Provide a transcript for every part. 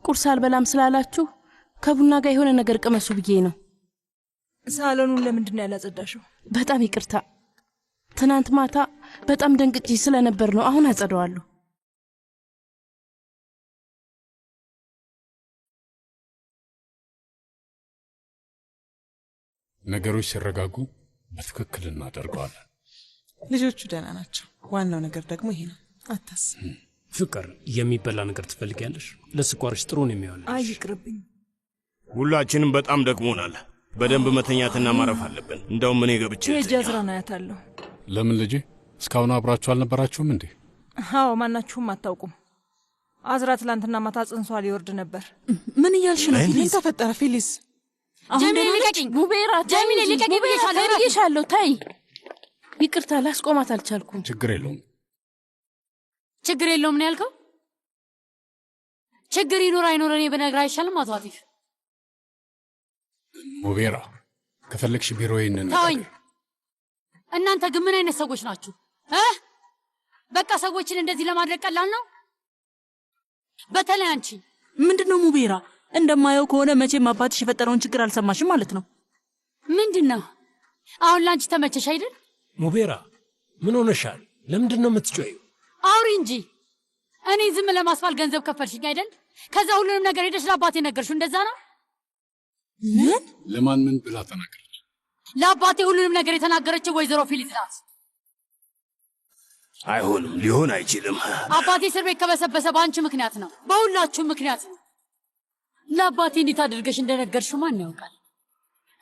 ቁርስ አልበላም ስላላችሁ ከቡና ጋር የሆነ ነገር ቅመሱ ብዬ ነው። ሳሎኑን ለምንድን ነው ያላጸዳሽው? በጣም ይቅርታ፣ ትናንት ማታ በጣም ደንግጬ ስለነበር ነው። አሁን አጸደዋለሁ። ነገሮች ሲረጋጉ በትክክል እናደርገዋለን። ልጆቹ ደህና ናቸው። ዋናው ነገር ደግሞ ይሄ ነው። አታስብ። ፍቅር፣ የሚበላ ነገር ትፈልጊያለሽ? ለስኳርሽ ጥሩ ነው የሚሆነው። አይ ይቅርብኝ። ሁላችንም በጣም ደክሞናል። በደንብ መተኛትና ማረፍ አለብን። እንደውም እኔ ገብቼ የጃዝራን አያታለሁ። ለምን ልጄ? እስካሁን አብራችሁ አልነበራችሁም እንዴ? አዎ፣ ማናችሁም አታውቁም። አዝራ ትላንትና ማታ ጽንሷ ሊወርድ ነበር። ምን እያልሽ ነው? ምን ተፈጠረ ፊሊስ? ጀሚል ልቀቂኝ! ሙቤራ ጀሚል ልቀቂኝ ብዬሻለሁ። ታይ፣ ይቅርታ ላስቆማት አልቻልኩም። ችግር የለውም። ችግር የለውም ነው ያልከው? ችግር ይኖር አይኖር እኔ በነግር አይሻልም? አቶ አቲፍ ሙቤራ፣ ከፈለግሽ ቢሮዬን ተወኝ። እናንተ ግን ምን አይነት ሰዎች ናችሁ? በቃ ሰዎችን እንደዚህ ለማድረግ ቀላል ነው። በተለይ አንቺ። ምንድነው ሙቤራ? እንደማየው ከሆነ መቼም አባትሽ የፈጠረውን ችግር አልሰማሽም ማለት ነው። ምንድነው? አሁን ላንቺ ተመቸሽ አይደል? ሙቤራ፣ ምን ሆነሻል? ለምንድን ነው የምትጮይው? አውሪ እንጂ። እኔ ዝም ለማስባል ገንዘብ ከፈልሽኝ አይደል? ከዛ ሁሉንም ነገር ሄደሽ ለአባቴ ነገርሽው፣ እንደዛ ነው? ምን? ለማን ምን ብላ ተናገረች? ለአባቴ ሁሉንም ነገር የተናገረችው ወይዘሮ ፊሊስ ናት። አይሆንም፣ ሊሆን አይችልም። አባቴ እስር ቤት ከበሰበሰ በአንቺ ምክንያት ነው፣ በሁላችሁም ምክንያት ነው። ለአባቴ እንዴት አድርገሽ እንደነገርሽው ማን ያውቃል?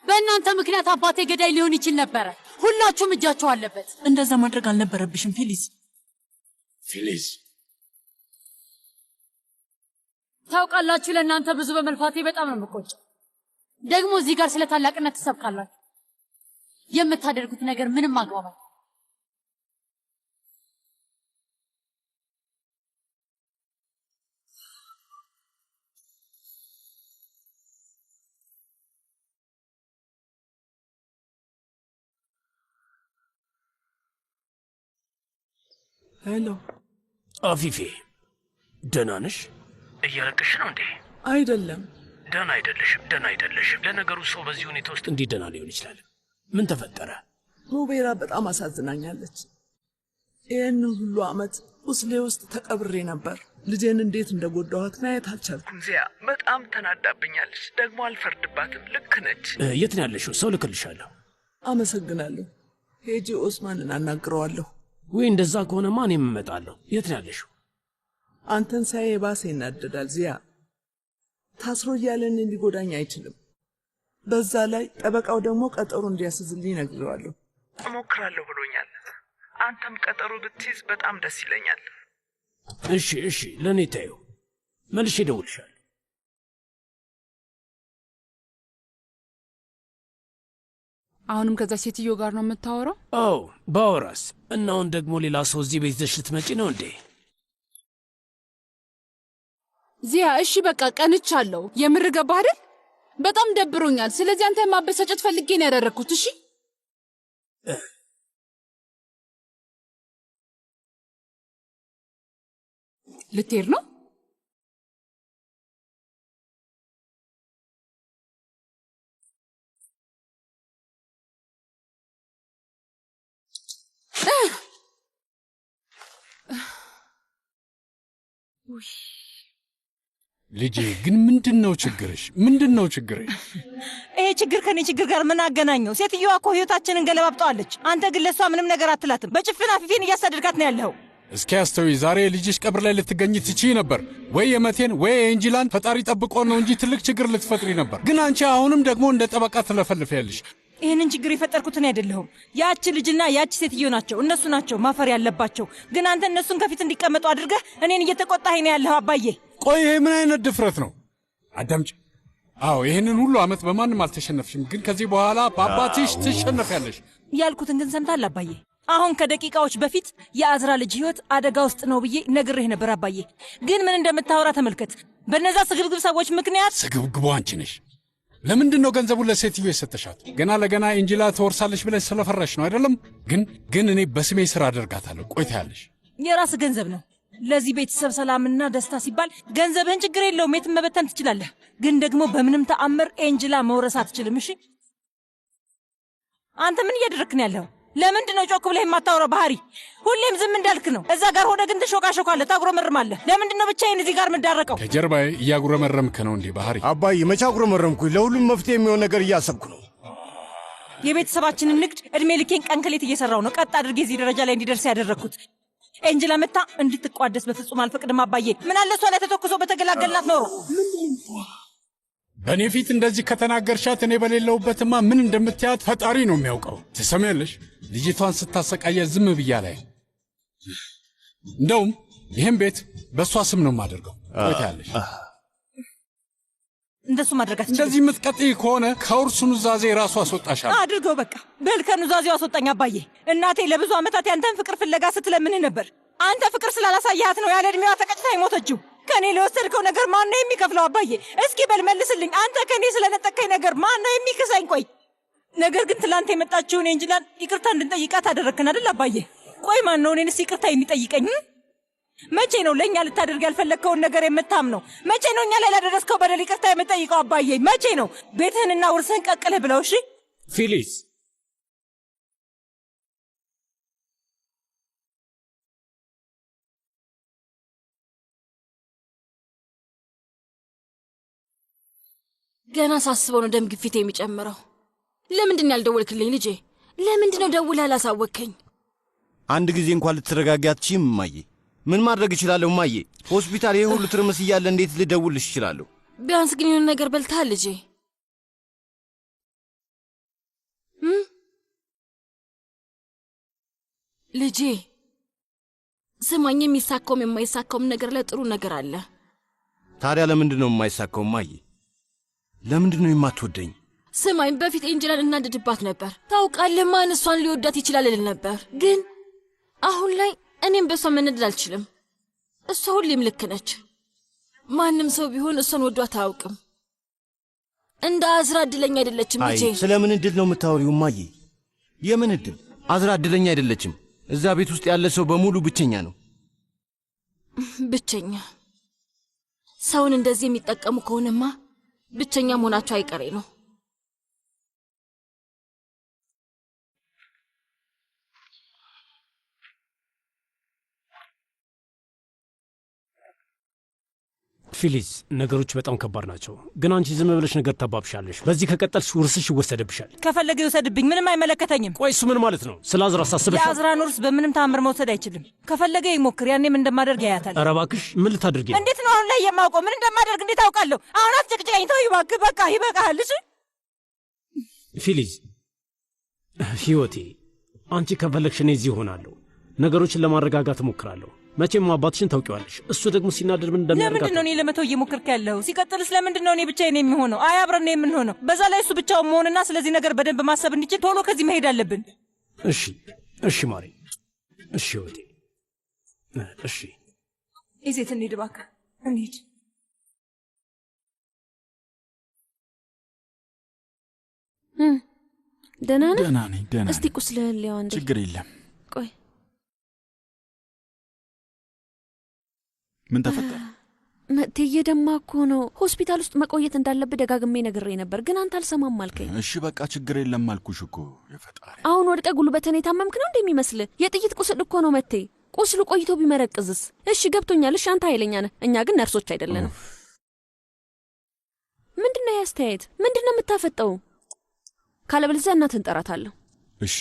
በእናንተ ምክንያት አባቴ ገዳይ ሊሆን ይችል ነበረ። ሁላችሁም እጃችሁ አለበት። እንደዛ ማድረግ አልነበረብሽም ፊሊስ። ፊሊስ፣ ታውቃላችሁ፣ ለእናንተ ብዙ በመልፋቴ በጣም ነው የምቆጨው። ደግሞ እዚህ ጋር ስለ ታላቅነት ትሰብካላችሁ። የምታደርጉት ነገር ምንም አግባባል። ሄሎ አፊፌ፣ ደህና ነሽ? እያለቅሽ ነው እንዴ? አይደለም። ደህና አይደለሽም፣ ደህና አይደለሽም። ለነገሩ ሰው በዚህ ሁኔታ ውስጥ እንዴት ደህና ሊሆን ይችላል? ምን ተፈጠረ? ሙቤራ በጣም አሳዝናኛለች። ይህን ሁሉ ዓመት ቁስሌ ውስጥ ተቀብሬ ነበር። ልጄን እንዴት እንደጎዳኋት ማየት አልቻልኩም። ዚያ በጣም ተናዳብኛለች። ደግሞ አልፈርድባትም፣ ልክ ነች። የት ነው ያለሽው? ሰው ልክልሻለሁ። አመሰግናለሁ። ሄጂ ኦስማንን አናግረዋለሁ። ወይ እንደዛ ከሆነማ እኔም እመጣለሁ። የት ነው ያለሽው? አንተን ሳይ የባሰ ይናደዳል ዚያ። ታስሮ እያለን ሊጎዳኝ አይችልም። በዛ ላይ ጠበቃው ደግሞ ቀጠሮ እንዲያስዝልኝ ነግሬዋለሁ። እሞክራለሁ ብሎኛል። አንተም ቀጠሮ ብትይዝ በጣም ደስ ይለኛል። እሺ፣ ለእኔ ታየው። መልሼ እደውልልሻለሁ። አሁንም ከዛ ሴትዮ ጋር ነው የምታወራው? አዎ፣ ባወራስ። እና አሁን ደግሞ ሌላ ሰው እዚህ ቤት ይዘሽ ልትመጪ ነው እንዴ? ዚያ፣ እሺ በቃ ቀንቻለሁ። የምር ገባህ አይደል? በጣም ደብሮኛል። ስለዚህ አንተ ማበሳጨት ፈልጌ ነው ያደረኩት። እሺ ልትሄድ ነው? ልጄ ግን ምንድነው ችግርሽ? ምንድነው ችግርሽ? ይሄ ችግር ከኔ ችግር ጋር ምን አገናኘው? ሴትዮዋ እኮ ህይወታችንን ገለባብጠዋለች። አንተ ግን ለሷ ምንም ነገር አትላትም። በጭፍን አፊፌን እያሳደድካት ነው ያለኸው። እስኪ አስተውይ። ዛሬ ልጅሽ ቀብር ላይ ልትገኝ ትችይ ነበር። ወይ የመቴን ወይ የእንጂላን ፈጣሪ ጠብቆ ነው እንጂ ትልቅ ችግር ልትፈጥሪ ነበር። ግን አንቺ አሁንም ደግሞ እንደ ጠበቃ ትለፈልፊያለሽ። ይህንን ችግር የፈጠርኩት እኔ አይደለሁም። ያቺ ልጅና ያቺ ሴትዮ ናቸው። እነሱ ናቸው ማፈር ያለባቸው። ግን አንተ እነሱን ከፊት እንዲቀመጡ አድርገህ እኔን እየተቆጣኸኝ ነው ያለኸው። አባዬ ቆይ፣ ይሄ ምን አይነት ድፍረት ነው? አዳምጪ። አዎ ይህንን ሁሉ ዓመት በማንም አልተሸነፍሽም። ግን ከዚህ በኋላ በአባትሽ ትሸነፊያለሽ። ያልኩትን ግን ሰምታል አባዬ? አሁን ከደቂቃዎች በፊት የአዝራ ልጅ ህይወት አደጋ ውስጥ ነው ብዬ ነግሬህ ነበር አባዬ። ግን ምን እንደምታወራ ተመልከት። በእነዛ ስግብግብ ሰዎች ምክንያት። ስግብግቡ አንቺ ነሽ። ለምንድን ነው ገንዘቡን ለሴትዮ የሰጠሻት? ገና ለገና ኢንጂላ ትወርሳለች ብለሽ ስለፈራሽ ነው አይደለም? ግን እኔ በስሜ ስራ አደርጋታለሁ። ቆይታያለሽ። የራስ ገንዘብ ነው። ለዚህ ቤተሰብ ሰላምና ደስታ ሲባል ገንዘብህን ችግር የለውም የትም መበተን ትችላለህ። ግን ደግሞ በምንም ተአምር ኤንጅላ መውረስ አትችልም። እሺ አንተ ምን እያደረክ ነው ያለው? ለምንድን ነው ጮክ ብለህ የማታወራው? ባህሪ ሁሌም ዝም እንዳልክ ነው። እዛ ጋር ሆነ ግን ትሾካሾካለህ፣ ታጉረመርማለህ። ለምንድን ነው ብቻዬን እዚህ ጋር የምዳረቀው? ከጀርባዬ እያጉረመረምክ ነው እንዴ ባህሪ? አባዬ መቼ አጉረመረምኩኝ? ለሁሉም መፍትሄ የሚሆን ነገር እያሰብኩ ነው። የቤተሰባችንን ንግድ እድሜ ልኬን ቀን ከሌት እየሰራው ነው። ቀጥ አድርጌ እዚህ ደረጃ ላይ እንዲደርስ ያደረግኩት። ኤንጅላ መታ እንድትቋደስ በፍጹም አልፈቅድም አባዬ። ምን አለ እሷ ላይ ተተኩሶ በተገላገልናት ኖሮ። በእኔ ፊት እንደዚህ ከተናገርሻት እኔ በሌለውበትማ ምን እንደምትያት ፈጣሪ ነው የሚያውቀው። ትሰሚያለሽ? ልጅቷን ስታሰቃያት ዝም ብያ ላይ እንደውም ይህም ቤት በእሷ ስም ነው የማደርገው። ቆይታለሽ እንደሱ ማድረጋት እንደዚህ የምትቀጥይ ከሆነ ከውርሱ ኑዛዜ ራሱ አስወጣሻል። አድርገው በቃ በል ከኑዛዜው አስወጣኝ አባዬ። እናቴ ለብዙ ዓመታት ያንተን ፍቅር ፍለጋ ስትለምንህ ነበር። አንተ ፍቅር ስላላሳያት ነው ያለ ዕድሜዋ ተቀጭታ የሞተችው። ከእኔ ለወሰድከው ነገር ማን ነው የሚከፍለው አባዬ? እስኪ በል መልስልኝ። አንተ ከእኔ ስለነጠቀኝ ነገር ማን ነው የሚክሰኝ? ቆይ ነገር ግን ትላንት የመጣችውን ኤንጅላን ይቅርታ እንድንጠይቃት አደረግክን አይደል አባዬ? ቆይ ማን ነው እኔንስ ይቅርታ የሚጠይቀኝ? መቼ ነው ለእኛ ልታደርግ ያልፈለግከውን ነገር የምታምነው? መቼ ነው እኛ ላይ ላደረስከው በደል ይቅርታ የምጠይቀው አባዬ? መቼ ነው ቤትህንና ውርስህን ቀቅልህ ብለው? እሺ ፊሊስ ገና ሳስበው ነው ደም ግፊት የሚጨምረው። ለምንድን ያልደወልክልኝ ልጄ? ለምንድን ነው ደውለህ ያላሳወቅከኝ? አንድ ጊዜ እንኳን ልትረጋጊ አትችይም እማዬ? ምን ማድረግ እችላለሁ እማዬ? ሆስፒታል ይሄ ሁሉ ትርምስ እያለ እንዴት ልደውልሽ እችላለሁ? ቢያንስ ግን የሆነ ነገር በልተሃል ልጄ? ልጄ ስማኝ፣ የሚሳካውም የማይሳካውም ነገር ላይ ጥሩ ነገር አለ። ታዲያ ለምንድን ነው የማይሳካው እማዬ? ለምንድን ነው የማትወደኝ? ስማኝ፣ በፊት ኤንጅላን እናድድባት ነበር። ታውቃለህ፣ ማን እሷን ሊወዳት ይችላል እል ነበር። ግን አሁን ላይ እኔም በእሷ መነደድ አልችልም። እሷ ሁሌም ልክ ነች። ማንም ሰው ቢሆን እሷን ወዷት አያውቅም። እንደ አዝራ እድለኛ አይደለችም ልጄ። ስለምን እድል ነው የምታወሪው እማዬ? የምን እድል? አዝራ እድለኛ አይደለችም። እዛ ቤት ውስጥ ያለ ሰው በሙሉ ብቸኛ ነው። ብቸኛ? ሰውን እንደዚህ የሚጠቀሙ ከሆነማ ብቸኛ መሆናቸው አይቀሬ ነው። ፊሊስ ነገሮች በጣም ከባድ ናቸው። ግን አንቺ ዝም ብለሽ ነገር ታባብሻለሽ። በዚህ ከቀጠልሽ ውርስሽ ይወሰድብሻል። ከፈለገ ይወሰድብኝ፣ ምንም አይመለከተኝም። ቆይ እሱ ምን ማለት ነው? ስለ አዝራ ሳስበሽ የአዝራን ውርስ በምንም ታምር መውሰድ አይችልም። ከፈለገ ይሞክር፣ ያኔም እንደማደርግ ያያታል። ኧረ እባክሽ ምን ልታደርጊ? እንዴት ነው አሁን ላይ የማውቀው? ምን እንደማደርግ እንዴት አውቃለሁ? አሁን አትጨቅጭቀኝ፣ ተው እባክህ። በቃ ይበቃሃል። እሺ ፊሊስ ህይወቴ፣ አንቺ ከፈለግሽ እኔ እዚህ እሆናለሁ። ነገሮችን ለማረጋጋት እሞክራለሁ። መቼም አባትሽን ታውቂዋለሽ። እሱ ደግሞ ሲናደድ ምን እንደሚያደርጋት። ለምንድን ነው እኔ ለመተው እየሞከርክ ያለው? ሲቀጥልስ ለምንድን ነው እኔ ብቻዬን የሚሆነው? አይ አብረን ነው የምንሆነው። በዛ ላይ እሱ ብቻውን መሆንና ስለዚህ ነገር በደንብ ማሰብ እንዲችል ቶሎ ከዚህ መሄድ አለብን። እሺ እሺ ማሬ፣ እሺ ህይወቴ፣ እሺ ይዜት እንሂድ እባክህ፣ እንሂድ። ደህና ነህ? ደህና ነኝ፣ ደህና ነኝ። እስቲ ቁስልህን ሊያው አንዴ። ችግር የለም። ቆይ ምን ተፈጠረ? መቴ እየደማ እኮ ነው። ሆስፒታል ውስጥ መቆየት እንዳለብህ ደጋግሜ ነግሬ ነበር፣ ግን አንተ አልሰማም አልከኝ። እሺ በቃ ችግር የለም አልኩሽ እኮ። የፈጣሪ አሁን ወድቀህ ጉልበትህን የታመምክ ነው እንደሚመስልህ? የጥይት ቁስል እኮ ነው መቴ። ቁስሉ ቆይቶ ቢመረቅዝስ? እሺ ገብቶኛል። እሺ አንተ ኃይለኛ ነህ፣ እኛ ግን ነርሶች አይደለንም። ምንድነው ያስተያየት? ምንድነው የምታፈጠው? ካለበለዚያ እናትህን እጠራታለሁ። እሺ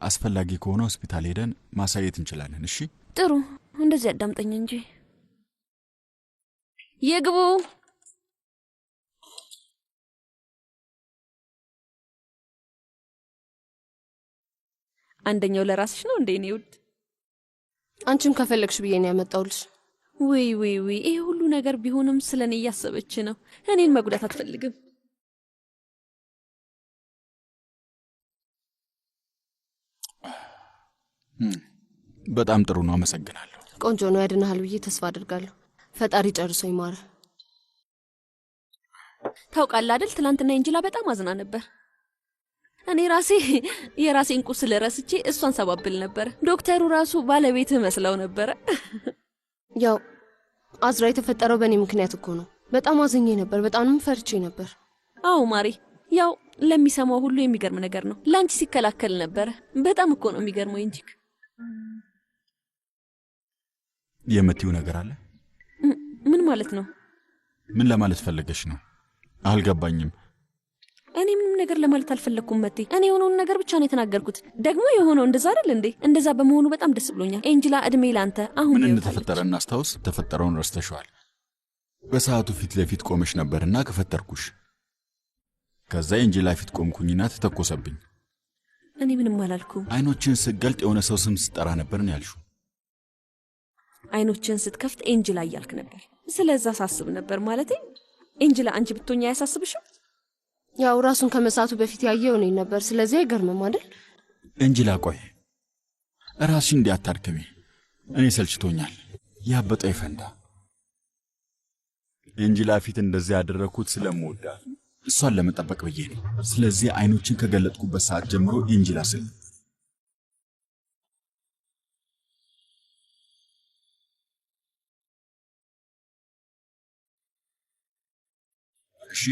አስፈላጊ ከሆነ ሆስፒታል ሄደን ማሳየት እንችላለን። እሺ ጥሩ፣ እንደዚህ አዳምጠኝ እንጂ። ይግቡ። አንደኛው ለራስሽ ነው እንዴ? እኔ ውድ አንቺም ከፈለግሽ ብዬ ነው ያመጣውልሽ። ውይ ይሄ ሁሉ ነገር ቢሆንም ስለኔ እያሰበች ነው። እኔን መጉዳት አትፈልግም። በጣም ጥሩ ነው፣ አመሰግናለሁ። ቆንጆ ነው፣ ያድናሃል ብዬ ተስፋ አድርጋለሁ። ፈጣሪ ጨርሶ ይማረ። ታውቃለህ አይደል ትናንትና ኤንጅላ በጣም አዝና ነበር። እኔ ራሴ የራሴን ቁስል ረስቼ እሷን ሰባብል ነበር። ዶክተሩ ራሱ ባለቤትህ መስለው ነበረ። ያው አዝራ የተፈጠረው በእኔ ምክንያት እኮ ነው። በጣም አዝኜ ነበር፣ በጣምም ፈርቼ ነበር። አዎ ማሪ፣ ያው ለሚሰማው ሁሉ የሚገርም ነገር ነው። ላንቺ ሲከላከል ነበር። በጣም እኮ ነው የሚገርመው እንጂ። የምትይው ነገር አለ? ምን ማለት ነው? ምን ለማለት ፈለገሽ ነው? አልገባኝም። እኔ ምንም ነገር ለማለት አልፈለኩም መቴ። እኔ የሆነውን ነገር ብቻ ነው የተናገርኩት። ደግሞ የሆነው እንደዛ አይደል እንዴ? እንደዛ በመሆኑ በጣም ደስ ብሎኛል። ኤንጅላ እድሜ ላንተ። አሁን ምን እንደተፈጠረ እናስታውስ። ተፈጠረውን ረስተሽዋል። በሰዓቱ ፊት ለፊት ቆመሽ ነበርና ከፈተርኩሽ። ከዛ ኤንጅላ ፊት ቆምኩኝና ተተኮሰብኝ። እኔ ምንም አላልኩም። አይኖችን ስገልጥ የሆነ ሰው ስም ስጠራ ነበርን ያልሽው። አይኖችን ስትከፍት ኤንጅላ እያልክ ነበር። ስለዛ ሳስብ ነበር ማለቴ። ኤንጅላ አንቺ ብትሆኛ አያሳስብሽም? ያው ራሱን ከመሳቱ በፊት ያየው እኔ ነበር። ስለዚህ አይገርምም አይደል? ኤንጅላ ቆይ፣ ራስሽ እንዲያታድከሚ። እኔ ሰልችቶኛል። ያበጠ ይፈንዳ። ኤንጅላ ፊት እንደዚህ ያደረኩት ስለምወዳት እሷን ለመጠበቅ ብዬ ነው። ስለዚህ አይኖችን ከገለጥኩበት ሰዓት ጀምሮ ኤንጅላ ስል እሺ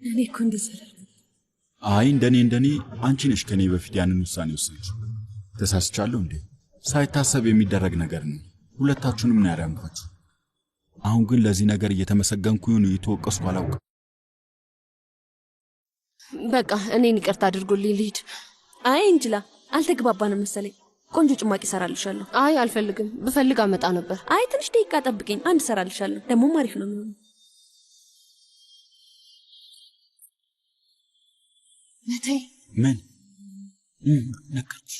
እኔ እኮ እንደዛ አይ እንደኔ አንቺ ነሽ ከኔ በፊት ያንን ውሳኔ ወሰንሽው። ተሳስቻለሁ እንዴ? ሳይታሰብ የሚደረግ ነገር ነው። ሁለታችሁንም ነው ያዳንኳችሁ። አሁን ግን ለዚህ ነገር እየተመሰገንኩኝ ነው የተወቀስኩ አላውቅም። በቃ እኔን ይቅርታ አድርጉልኝ ልሂድ። አይ ኤንጅላ አልተግባባንም መሰለኝ። ቆንጆ ጭማቂ ሰራልሻለሁ። አይ አልፈልግም። ብፈልግ አመጣ ነበር። አይ ትንሽ ደቂቃ ጠብቂኝ፣ አንድ ሰራልሻለሁ። ደግሞ አሪፍ ነው የሚሆነው። መቴ ምን ነገርኩሽ?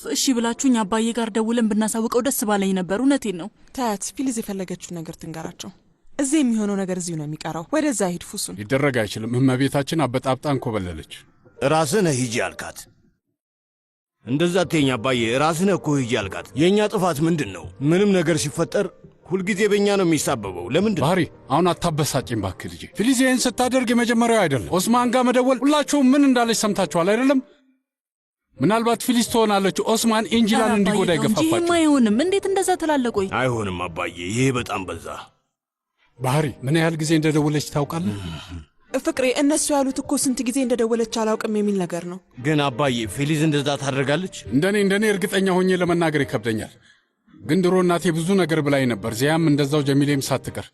እሺ ብላችሁኝ አባዬ ጋር ደውለን ብናሳውቀው ደስ ባለኝ ነበር። እውነቴን ነው። ታያት ፊልዝ የፈለገችው ነገር ትንገራቸው። እዚህ የሚሆነው ነገር እዚሁ ነው የሚቀረው። ወደዛ ሂድ ፉሱን። ሊደረግ አይችልም። እመቤታችን አበጣብጣን ኮበለለች። ራስህ ነህ ሂጂ ያልካት። እንደዛ አትይኝ አባዬ፣ ራስህ ነህ እኮ ሂጂ ያልካት። የእኛ ጥፋት ምንድን ነው? ምንም ነገር ሲፈጠር ሁልጊዜ በእኛ ነው የሚሳበበው። ለምንድን ባህሪ አሁን አታበሳጭኝ ባክህ ልጄ። ፊልዝ ይህን ስታደርግ የመጀመሪያው አይደለም። ኦስማን ጋር መደወል ሁላችሁም ምን እንዳለች ሰምታችኋል አይደለም? ምናልባት ፊሊስ ትሆናለች ኦስማን ኤንጅላን እንዲጎዳ ይገፋፋችሁ። አይሆንም። እንዴት እንደዛ ትላለቆይ? አይሆንም አባዬ፣ ይሄ በጣም በዛ። ባህሪ ምን ያህል ጊዜ እንደደወለች ታውቃለህ? ፍቅሬ እነሱ ያሉት እኮ ስንት ጊዜ እንደደወለች አላውቅም የሚል ነገር ነው። ግን አባዬ ፊሊዝ እንደዛ ታደርጋለች? እንደኔ እርግጠኛ ሆኜ ለመናገር ይከብደኛል። ግን ድሮ እናቴ ብዙ ነገር ብላኝ ነበር። ዚያም እንደዛው፣ ጀሚሌም ሳትቀር።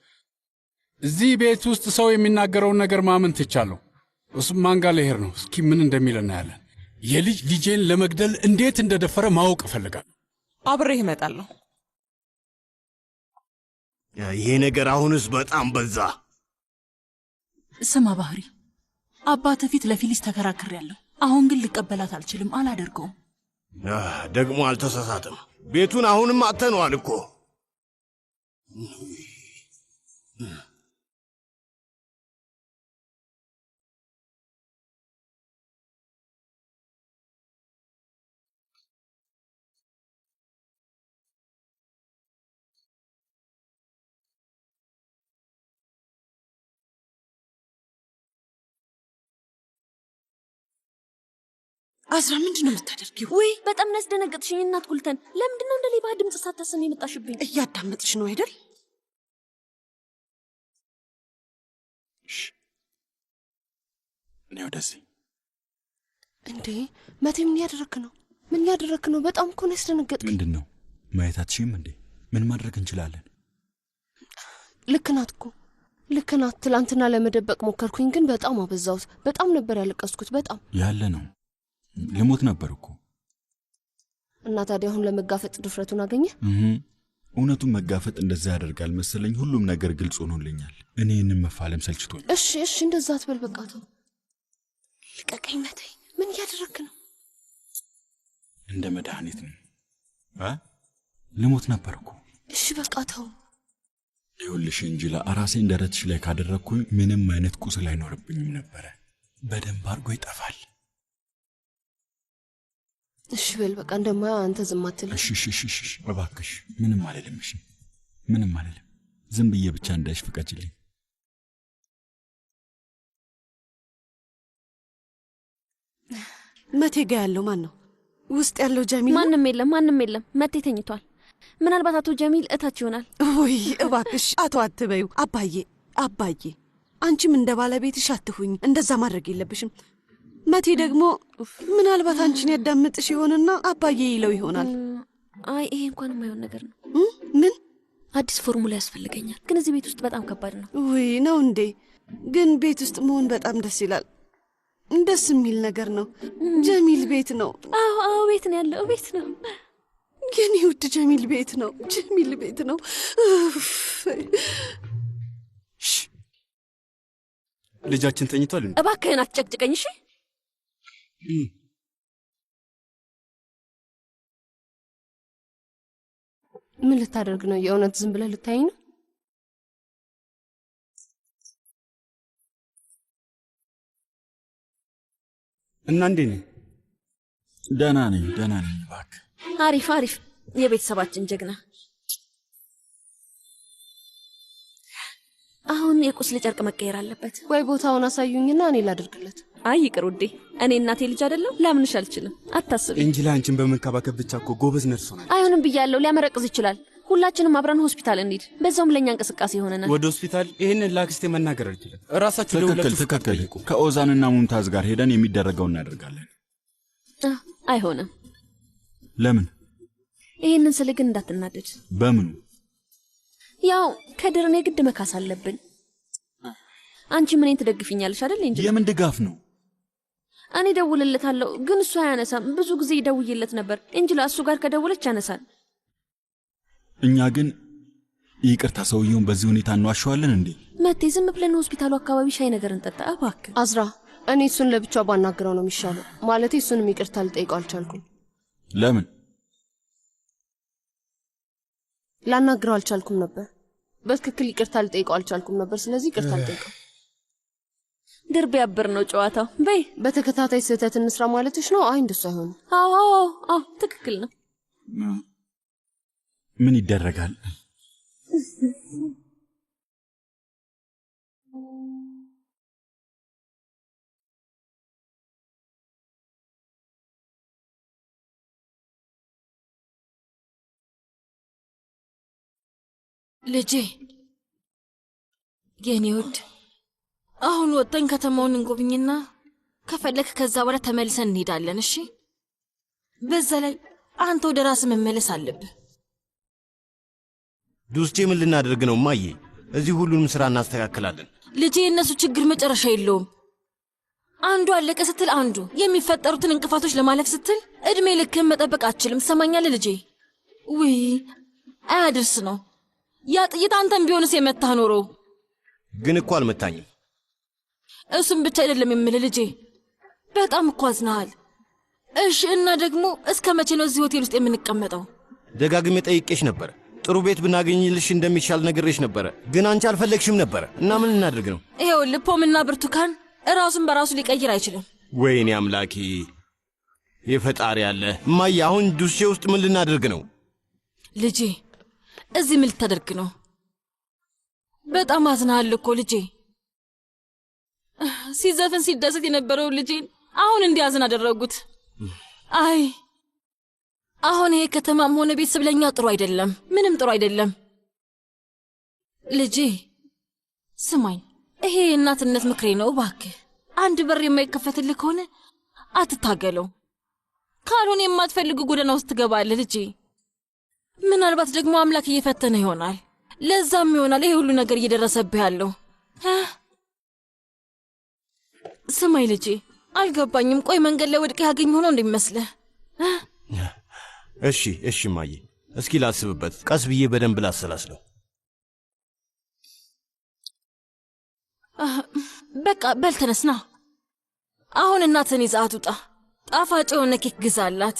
እዚህ ቤት ውስጥ ሰው የሚናገረውን ነገር ማመን ትቻለሁ። ኦስማን ጋር ልሄድ ነው። እስኪ ምን እንደሚል እናያለን። ልጄን ለመግደል እንዴት እንደደፈረ ማወቅ እፈልጋለሁ። አብሬህ እመጣለሁ። ይሄ ነገር አሁንስ በጣም በዛ። ስማ ባህሪ፣ አባትህ ፊት ለፊሊስ ተከራክሬያለሁ። አሁን ግን ልቀበላት አልችልም፣ አላደርገውም። ደግሞ አልተሳሳትም። ቤቱን አሁንም አጥተነዋል እኮ። አዝራ ምንድን ነው የምታደርጊው? ወይ በጣም ያስደነገጥሽኝ እናት ጉልተን። ለምንድን ነው እንደ ሌባ ድምፅ ሳታሰሚ የመጣሽብኝ? እያዳመጥሽ ነው አይደል? እኔ ወደዚህ። እንዴ መቴ፣ ምን ያደረክ ነው? ምን ያደረክ ነው? በጣም እኮ ነው ያስደነገጥከኝ። ምንድን ነው ማየታችሁም እንዴ? ምን ማድረግ እንችላለን? ልክ ናት እኮ ልክ ናት። ትላንትና ለመደበቅ ሞከርኩኝ፣ ግን በጣም አበዛሁት። በጣም ነበር ያለቀስኩት። በጣም ያለ ነው። ልሞት ነበር እኮ። እና ታዲያ አሁን ለመጋፈጥ ድፍረቱን አገኘ? እውነቱን መጋፈጥ እንደዛ ያደርጋል መሰለኝ። ሁሉም ነገር ግልጽ ሆኖልኛል። እኔ ይህንን መፋለም ሰልችቶኝ። እሺ እንደዛ አትበል። በቃ ተው፣ ልቀቀኝ መቴ። ምን እያደረክ ነው? እንደ መድኃኒት ነው። ልሞት ነበር እኮ። እሺ በቃ ተው። ይኸውልሽ እንጂላ ራሴን ደረትሽ ላይ ካደረግኩኝ ምንም አይነት ቁስል አይኖርብኝም ነበረ። በደንብ አድርጎ ይጠፋል። እሺ በል በቃ እንደማያ አንተ ዝም አትልም። እሺ እባክሽ ምንም አልልም። እሺ ምንም አልልም። ዝም ብዬ ብቻ እንዳይሽ ፍቀጅልኝ። መቴ ጋ ያለው ማን ነው? ውስጥ ያለው ጀሚል? ማንም የለም። መቴ ተኝቷል። ምናልባት አቶ ጀሚል እታች ይሆናል። ወይ እባክሽ አቶ አትበዩ። አባዬ አንቺም እንደ ባለቤትሽ አትሁኝ። እንደዛ ማድረግ የለብሽም። መቴ ደግሞ ምናልባት አንቺን ያዳምጥሽ ይሆንና አባዬ ይለው ይሆናል። አይ ይሄ እንኳን የማይሆን ነገር ነው። ምን አዲስ ፎርሙላ ያስፈልገኛል፣ ግን እዚህ ቤት ውስጥ በጣም ከባድ ነው። ወይ ነው እንዴ? ግን ቤት ውስጥ መሆን በጣም ደስ ይላል። ደስ የሚል ነገር ነው። ጀሚል ቤት ነው። አዎ ቤት ነው ያለው። ቤት ነው የኔ ውድ ጀሚል ቤት ነው። ጀሚል ቤት ነው። ልጃችን ተኝቷል። እባክህን አትጨቅጭቀኝ እሺ። ምን ልታደርግ ነው? የእውነት ዝም ብለህ ልታየኝ ነው? እና እንዴት ነህ? ደህና ነኝ እባክህ። አሪፍ የቤተሰባችን ጀግና። አሁን የቁስል ጨርቅ መቀየር አለበት። ወይ ቦታውን አሳዩኝና እኔ ላድርግለት። አይ ይቅር ውዴ፣ እኔ እናቴ ልጅ አይደለም? ላምንሽ አልችልም። አታስቢ። እንጂላ አንቺን በመንከባከብ ብቻ እኮ ጎበዝ ነርስ ሆናል። አይሆንም ብያለሁ። ሊያመረቅዝ ይችላል። ሁላችንም አብረን ሆስፒታል እንሂድ። በዛውም ለኛ እንቅስቃሴ ይሆነናል። ወደ ሆስፒታል? ይሄንን ላክስቴ መናገር አልችልም። ራሳችሁ ደውላችሁ ትክክል። ከኦዛንና ሙምታዝ ጋር ሄደን የሚደረገው እናደርጋለን። አይሆንም። ለምን? ይሄንን ስል ግን እንዳትናደድ። በምኑ? ያው ከድርን የግድ መካስ አለብን። አንቺ ምንን ትደግፊኛለሽ አይደል እንጂ? የምን ድጋፍ ነው? እኔ ደውልለታለሁ፣ ግን እሱ አያነሳም። ብዙ ጊዜ ይደውይለት ነበር እንጂ ለእሱ ጋር ከደውለች ያነሳል። እኛ ግን ይቅርታ፣ ሰውየውን በዚህ ሁኔታ እንዋሸዋለን እንዴ? መቴ ዝም ብለን ሆስፒታሉ አካባቢ ሻይ ነገር እንጠጣ እባክህ። አዝራ፣ እኔ እሱን ለብቻው ባናግረው ነው የሚሻለው። ማለቴ እሱንም ይቅርታ ልጠይቀው አልቻልኩም። ለምን? ላናግረው አልቻልኩም ነበር። በትክክል ይቅርታ ልጠይቀው አልቻልኩም ነበር። ስለዚህ ይቅርታ ልጠይቀው። ድር ቢያብር ነው ጨዋታው። በይ በተከታታይ ስህተት እንስራ ማለትሽ ነው? አይ እንደሱ አይሆንም። አዎ ትክክል ነው። ምን ይደረጋል? ልጄ የኔ ውድ፣ አሁን ወጥተን ከተማውን እንጎብኝና ከፈለክ ከዛ በኋላ ተመልሰን እንሄዳለን። እሺ? በዛ ላይ አንተ ወደ ራስህ መመለስ አለብህ። ዱስቼ ምን ልናደርግ ነው ማዬ? እዚህ ሁሉንም ስራ እናስተካክላለን። ልጄ የእነሱ ችግር መጨረሻ የለውም። አንዱ አለቀ ስትል አንዱ የሚፈጠሩትን እንቅፋቶች ለማለፍ ስትል እድሜ ልክህን መጠበቅ አትችልም። ትሰማኛለህ ልጄ? ውይ አያድርስ ነው ያ ጥይት። አንተም ቢሆንስ የመታህ ኖሮ። ግን እኮ አልመታኝም። እሱም ብቻ አይደለም የምልህ ልጄ፣ በጣም እኮ አዝነሃል። እሺ እና ደግሞ እስከ መቼ ነው እዚህ ሆቴል ውስጥ የምንቀመጠው? ደጋግሜ ጠይቄሽ ነበር። ጥሩ ቤት ብናገኝልሽ እንደሚሻል ነግሬሽ ነበረ፣ ግን አንቺ አልፈለግሽም ነበረ። እና ምን እናድርግ ነው? ይኸውልህ ፖምና ብርቱካን ራሱን በራሱ ሊቀይር አይችልም። ወይኔ አምላኬ፣ የፈጣሪ ያለ እማዬ፣ አሁን ዱስቼ ውስጥ ምን ልናደርግ ነው? ልጄ እዚህ ምን ልታደርግ ነው? በጣም አዝናሃል እኮ ልጄ። ሲዘፍን ሲደሰት የነበረው ልጄን አሁን እንዲያዝን አደረጉት። አይ አሁን ይሄ ከተማም ሆነ ቤተሰብ ለኛ ጥሩ አይደለም፣ ምንም ጥሩ አይደለም። ልጄ ስማኝ፣ ይሄ የእናትነት ምክሬ ነው። እባክህ አንድ በር የማይከፈትልህ ከሆነ አትታገለው። ካልሆነ የማትፈልገው ጎዳና ውስጥ ትገባለህ ልጄ። ምናልባት ደግሞ አምላክ እየፈተነ ይሆናል። ለዛም ይሆናል ይሄ ሁሉ ነገር እየደረሰብህ ያለው። ስማኝ ልጄ፣ አልገባኝም። ቆይ መንገድ ላይ ወድቀህ ያገኘሁ ነው እንደሚመስልህ? እሺ ማዬ፣ እስኪ ላስብበት። ቀስ ብዬ በደንብ ላሰላስለው። በቃ በል ተነስና፣ አሁን እናትህን ይዘሃት ውጣ። ጣፋጭ የሆነ ኬክ ግዛላት።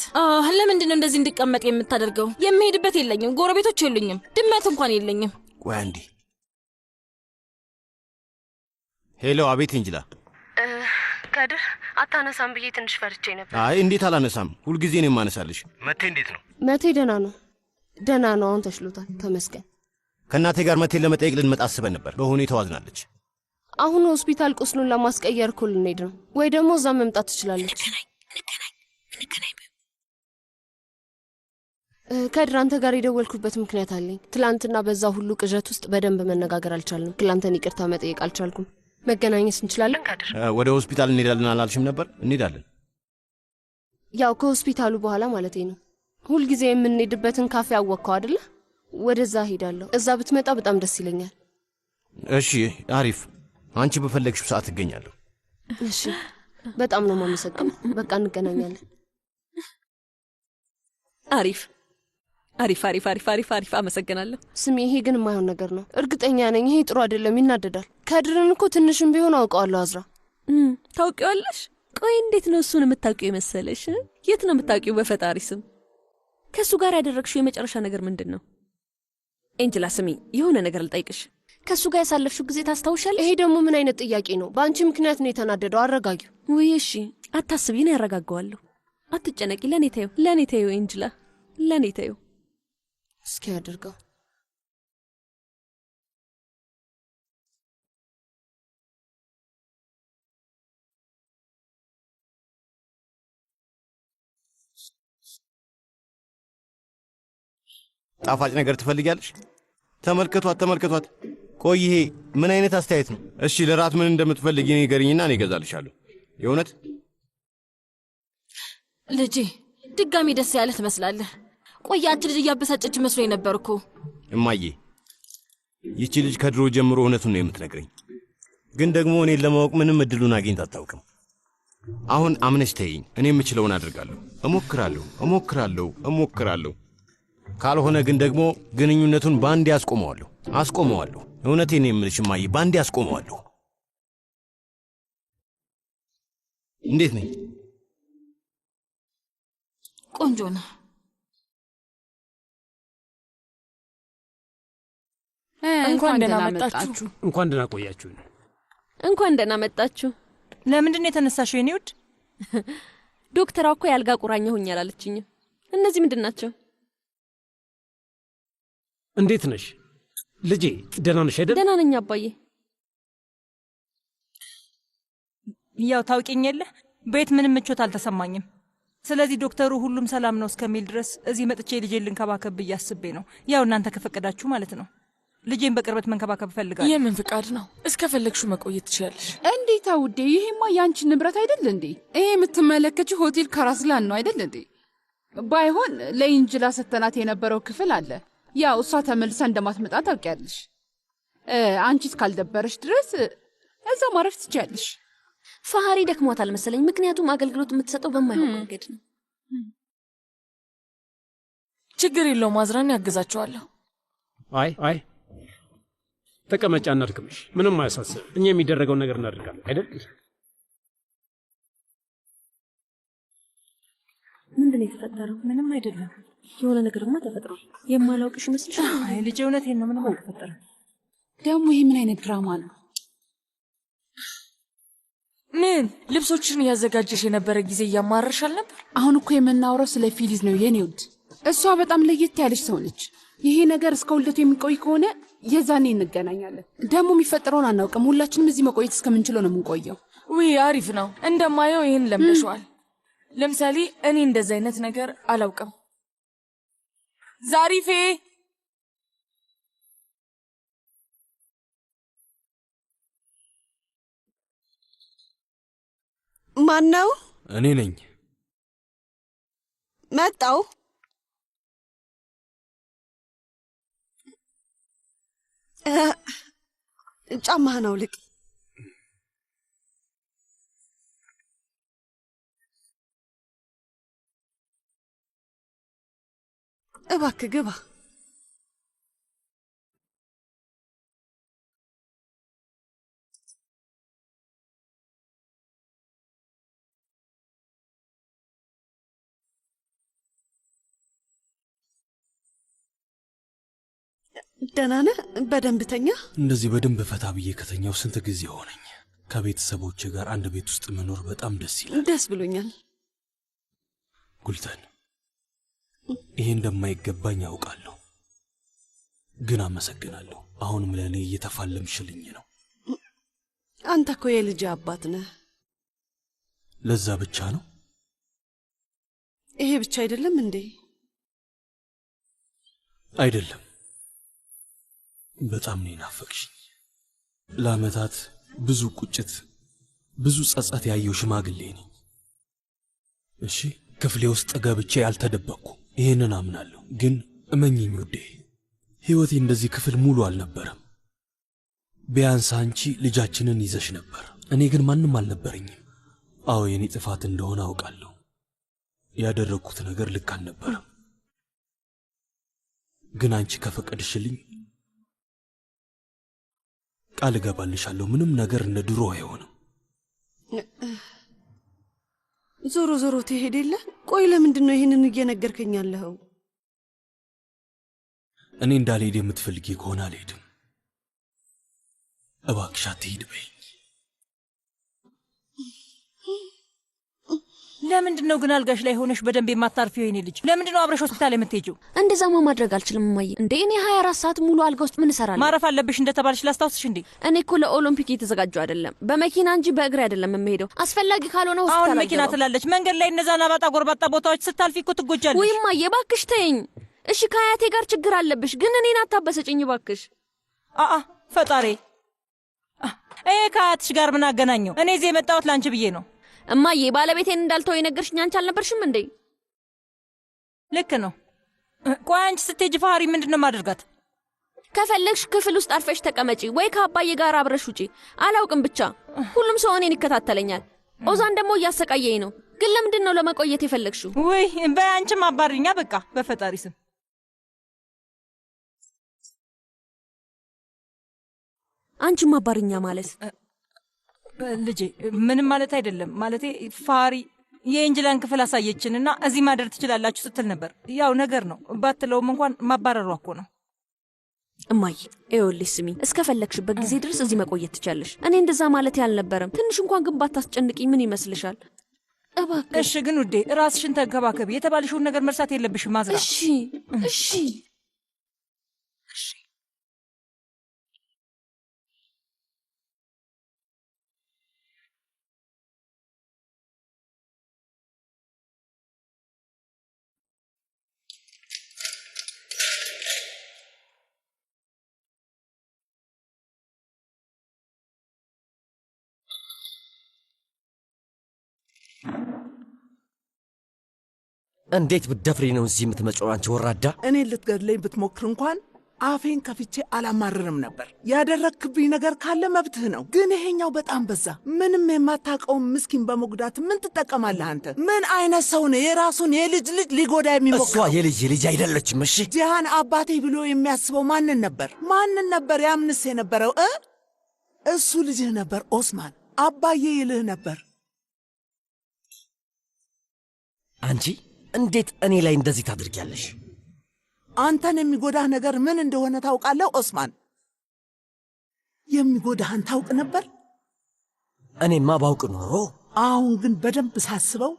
ለምንድን ነው እንደዚህ እንድቀመጥ የምታደርገው? የምሄድበት የለኝም፣ ጎረቤቶች የሉኝም፣ ድመት እንኳን የለኝም። ቆይ አንዴ፣ ሄሎ፣ አቤት እንጅላ። ከድር አታነሳም ብዬ ትንሽ ፈርቼ ነበር። አይ እንዴት አላነሳም? ሁልጊዜ ነው የማነሳልሽ። መቴ እንዴት ነው? መቴ ደህና ነው፣ ደህና ነው። አሁን ተሽሎታል፣ ተመስገን። ከእናቴ ጋር መቴን ለመጠየቅ ልንመጣ አስበን ነበር። በሁኔታው አዝናለች። አሁን ሆስፒታል ቁስሉን ለማስቀየር እኮ ልንሄድ ነው፣ ወይ ደግሞ እዛ መምጣት ትችላለች። ከድር አንተ ጋር የደወልኩበት ምክንያት አለኝ። ትላንትና በዛ ሁሉ ቅዠት ውስጥ በደንብ መነጋገር አልቻልንም። ትላንተን ይቅርታ መጠየቅ አልቻልኩም። መገናኘት እንችላለን ከድር? ወደ ሆስፒታል እንሄዳለን አላልሽም ነበር? እንሄዳለን። ያው ከሆስፒታሉ በኋላ ማለቴ ነው። ሁልጊዜ የምንሄድበትን ካፌ አወቅከው አይደለ? ወደዛ ሄዳለሁ። እዛ ብትመጣ በጣም ደስ ይለኛል። እሺ፣ አሪፍ። አንቺ በፈለግሽው ሰዓት እገኛለሁ። እሺ፣ በጣም ነው የማመሰግነው። በቃ እንገናኛለን። አሪፍ አሪፍ አሪፍ አሪፍ አሪፍ አሪፍ። አመሰግናለሁ። ስሚ፣ ይሄ ግን የማይሆን ነገር ነው። እርግጠኛ ነኝ ይሄ ጥሩ አይደለም፣ ይናደዳል። ከድርን እኮ ትንሽም ቢሆን አውቀዋለሁ። አዝራ ታውቂዋለሽ? ቆይ እንዴት ነው እሱን የምታውቂው የመሰለሽ? የት ነው የምታውቂው? በፈጣሪ ስም ከእሱ ጋር ያደረግሽው የመጨረሻ ነገር ምንድን ነው? ኤንጅላ ስሚ፣ የሆነ ነገር ልጠይቅሽ። ከእሱ ጋር ያሳለፍሽው ጊዜ ታስታውሻል? ይሄ ደግሞ ምን አይነት ጥያቄ ነው? በአንቺ ምክንያት ነው የተናደደው። አረጋጊው። ውይ እሺ፣ አታስቢ፣ ነው ያረጋገዋለሁ። አትጨነቂ። ለእኔ ተይው፣ ለእኔ ተይው ኤንጅላ፣ ለእኔ ተይው። እስኪ አድርገው። ጣፋጭ ነገር ትፈልጊያለሽ? ተመልከቷት፣ ተመልከቷት። ቆይ ይሄ ምን አይነት አስተያየት ነው? እሺ ለራት ምን እንደምትፈልጊ ንገሪኝና እኔ እገዛልሻለሁ። የእውነት ልጄ፣ ድጋሚ ደስ ያለ ትመስላለህ። ቆይ ያቺ ልጅ እያበሳጨች መስሎኝ ነበር እኮ። እማዬ፣ ይቺ ልጅ ከድሮ ጀምሮ እውነቱን ነው የምትነግረኝ፣ ግን ደግሞ እኔን ለማወቅ ምንም እድሉን አግኝታ አታውቅም። አሁን አምነሽ ተይኝ። እኔ የምችለውን አድርጋለሁ። እሞክራለሁ። ካልሆነ ግን ደግሞ ግንኙነቱን ባንዴ አስቆመዋለሁ። እውነቴን ነው የምልሽ እማዬ፣ ባንዴ አስቆመዋለሁ። እንዴት ነኝ? ቆንጆ ነው። እንኳን ደህና መጣችሁ። እንኳን ደህና ቆያችሁ። እንኳን ደህና መጣችሁ። ለምንድን ነው የተነሳሽው የኔ ውድ? ዶክተሯ እኮ ያልጋ ቁራኛ ሆኛል አለችኝ። እነዚህ ምንድን ናቸው? እንዴት ነሽ ልጄ? ደህና ነሽ አይደል? ደህና ነኝ አባዬ። ያው ታውቂኝ የለ ቤት ምንም ምቾት አልተሰማኝም። ስለዚህ ዶክተሩ ሁሉም ሰላም ነው እስከሚል ድረስ እዚህ መጥቼ ልጄን ልንከባከብ ብዬ አስቤ ነው። ያው እናንተ ከፈቀዳችሁ ማለት ነው። ልጄን በቅርበት መንከባከብ እፈልጋለሁ። የምን ፍቃድ ነው? እስከፈለግሽው መቆየት ትችላለሽ። እንዴት ውዴ? ይሄማ ያንቺ ንብረት አይደል እንዴ? ይሄ የምትመለከችው ሆቴል ካራስላን ነው አይደል እንዴ? ባይሆን ለኢንጅላ ሰተናት የነበረው ክፍል አለ። ያው እሷ ተመልሳ እንደማትመጣ ታውቂያለሽ። አንቺ እስካልደበረሽ ድረስ እዛ ማረፍ ትችያለሽ። ፈሃሪ ደክሟታል መሰለኝ፣ ምክንያቱም አገልግሎት የምትሰጠው በማይሆን መንገድ ነው። ችግር የለውም፣ አዝራን ያግዛቸዋለሁ። አይ ተቀመጫ፣ እናድክምሽ። ምንም አያሳስብ። እኛ የሚደረገውን ነገር እናደርጋለን አይደል? ምንድን ነው የተፈጠረው? ምንም አይደለም። የሆነ ነገርማ ተፈጥሯል። የማላውቅሽ ይመስልሻል? አይ ልጄ፣ እውነቴን ነው። ምንም አልተፈጠረም። ደግሞ ይሄ ምን አይነት ድራማ ነው? ምን ልብሶችን እያዘጋጀሽ የነበረ ጊዜ እያማረሻል ነበር? አሁን እኮ የምናወራው ስለ ፊሊዝ ነው የኔ ውድ። እሷ በጣም ለየት ያለች ሰው ነች። ይሄ ነገር እስከ ውልደቱ የሚቆይ ከሆነ የዛኔ እንገናኛለን። ደግሞ የሚፈጠረውን አናውቅም። ሁላችንም እዚህ መቆየት እስከምንችለው ነው የምንቆየው። ውይ አሪፍ ነው። እንደማየው ይህን ለምደሽዋል። ለምሳሌ እኔ እንደዚህ አይነት ነገር አላውቅም። ዛሪፌ ማን ነው? እኔ ነኝ። መጣው። ጫማህን አውልቅ። እባክህ ግባ። ደህና ነህ? በደንብ ተኛ። እንደዚህ በደንብ ፈታ ብዬ ከተኛው ስንት ጊዜ ሆነኝ። ከቤተሰቦቼ ጋር አንድ ቤት ውስጥ መኖር በጣም ደስ ይላል። ደስ ብሎኛል ጉልተን። ይሄ እንደማይገባኝ ያውቃለሁ፣ ግን አመሰግናለሁ። አሁንም ለእኔ እየተፋለምሽልኝ ነው። አንተ እኮ የልጅ አባት ነህ። ለዛ ብቻ ነው? ይሄ ብቻ አይደለም እንዴ? አይደለም፣ በጣም ነው ናፈቅሽኝ። ለዓመታት ብዙ ቁጭት፣ ብዙ ጸጸት ያየው ሽማግሌ ነኝ። እሺ ክፍሌ ውስጥ ገብቼ አልተደበቅኩ፣ ይሄንን አምናለሁ። ግን እመኝኝ ውዴ፣ ሕይወቴ እንደዚህ ክፍል ሙሉ አልነበረም። ቢያንስ አንቺ ልጃችንን ይዘሽ ነበር፣ እኔ ግን ማንም አልነበረኝም። አዎ የኔ ጥፋት እንደሆነ አውቃለሁ። ያደረግኩት ነገር ልክ አልነበረም። ግን አንቺ ከፈቀድሽልኝ ቃል እገባልሻለሁ ምንም ነገር እንደ ድሮ አይሆንም። ዞሮ ዞሮ ትሄድ የለ? ቆይ ለምንድን ነው ይህንን እየነገርከኝ ያለኸው? እኔ እንዳልሄድ የምትፈልጊ ከሆነ አልሄድም። እባክሽ አትሂድ በይኝ። ለምንድን ነው ግን አልጋሽ ላይ ሆነሽ በደንብ የማታርፊው? የኔ ልጅ ለምንድን ነው አብረሽ ሆስፒታል የምትሄጂው? እንደዛማ ማድረግ አልችልም እማዬ። እንዴ እኔ 24 ሰዓት ሙሉ አልጋ ውስጥ ምን እሰራለሁ? ማረፍ አለብሽ እንደተባልሽ ላስታውስሽ እንዴ። እኔ እኮ ለኦሎምፒክ እየተዘጋጀሁ አይደለም፣ በመኪና እንጂ በእግሬ አይደለም የምሄደው። አስፈላጊ ካልሆነ ሆስፒታል አሁን መኪና ትላለች። መንገድ ላይ እነዛን አባጣ ጎርባጣ ቦታዎች ስታልፊ እኮ ትጎጃለሽ። ወይ እማዬ እባክሽ ተይኝ። እሺ ከአያቴ ጋር ችግር አለብሽ፣ ግን እኔን አታበሰጭኝ እባክሽ። ፈጣሪ፣ ይሄ ከአያትሽ ጋር ምን አገናኘው? እኔ እዚህ የመጣሁት ላንቺ ብዬ ነው። እማዬ ባለቤቴን እንዳልተው የነገርሽኝ አንቺ አልነበርሽም እንዴ? ልክ ነው። ቆይ አንቺ ስትሄጂ ፋሪ ምንድነው ማድርጋት? ከፈለግሽ ክፍል ውስጥ አርፈሽ ተቀመጪ ወይ ከአባዬ ጋር አብረሽ ውጪ። አላውቅም፣ ብቻ ሁሉም ሰው እኔን ይከታተለኛል። ኦዛን ደግሞ እያሰቃየኝ ነው። ግን ለምንድን ነው ለመቆየት የፈለግሽው? ወይ በአንቺም አባሪኛ በቃ በፈጣሪ ስም። አንቺም አባሪኛ ማለት ልጄ ምንም ማለት አይደለም። ማለቴ ፋሪ የኤንጅላን ክፍል አሳየችንና እዚህ ማደር ትችላላችሁ ስትል ነበር። ያው ነገር ነው ባትለውም እንኳን ማባረሯ እኮ ነው። እማዬ ይኸውልሽ ስሚኝ፣ እስከፈለግሽበት ጊዜ ድረስ እዚህ መቆየት ትቻለሽ። እኔ እንደዛ ማለት ያልነበረም። ትንሽ እንኳን ግን ባታስጨንቂኝ ምን ይመስልሻል? እባክሽ። እሺ ግን ውዴ ራስሽን ተንከባከቢ። የተባልሽውን ነገር መርሳት የለብሽም ማዝራ። እሺ እሺ እሺ። እንዴት ብትደፍሪ ነው እዚህ የምትመጪው አንቺ ወራዳ? እኔ ልትገድለኝ ብትሞክር እንኳን አፌን ከፍቼ አላማርርም ነበር። ያደረክብኝ ነገር ካለ መብትህ ነው፣ ግን ይሄኛው በጣም በዛ። ምንም የማታውቀውን ምስኪን በመጉዳት ምን ትጠቀማለህ አንተ? ምን አይነት ሰው ነህ? የራሱን የልጅ ልጅ ሊጎዳ የሚሞክረው? እሷ የልጅ ልጅ አይደለችም። እሺ ጂሃን አባቴ ብሎ የሚያስበው ማንን ነበር? ማንን ነበር ያምንስ የነበረው? እሱ ልጅህ ነበር ኦስማን። አባዬ ይልህ ነበር። አንቺ እንዴት እኔ ላይ እንደዚህ ታድርጊያለሽ? አንተን የሚጎዳህ ነገር ምን እንደሆነ ታውቃለህ ኦስማን? የሚጎዳህን ታውቅ ነበር? እኔማ ባውቅ ኖሮ። አሁን ግን በደንብ ሳስበው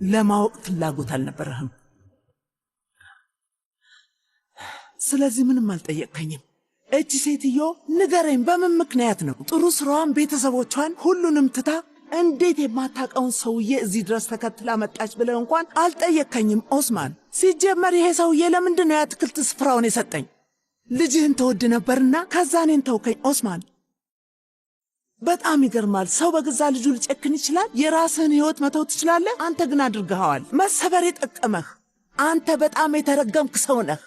ለማወቅ ፍላጎት አልነበረህም። ስለዚህ ምንም አልጠየቅከኝም። እቺ ሴትዮ ንገረኝ፣ በምን ምክንያት ነው ጥሩ ስራዋን፣ ቤተሰቦቿን፣ ሁሉንም ትታ እንዴት የማታውቀውን ሰውዬ እዚህ ድረስ ተከትላ መጣች ብለህ እንኳን አልጠየቅከኝም ኦስማን። ሲጀመር ይሄ ሰውዬ ለምንድን ነው የአትክልት ስፍራውን የሰጠኝ? ልጅህን ተወድ ነበርና ከዛ እኔን ተውከኝ ኦስማን። በጣም ይገርማል። ሰው በገዛ ልጁ ሊጨክን ይችላል። የራስህን ሕይወት መተው ትችላለህ። አንተ ግን አድርገኸዋል። መሰበር የጠቀመህ አንተ በጣም የተረገምክ ሰው ነህ።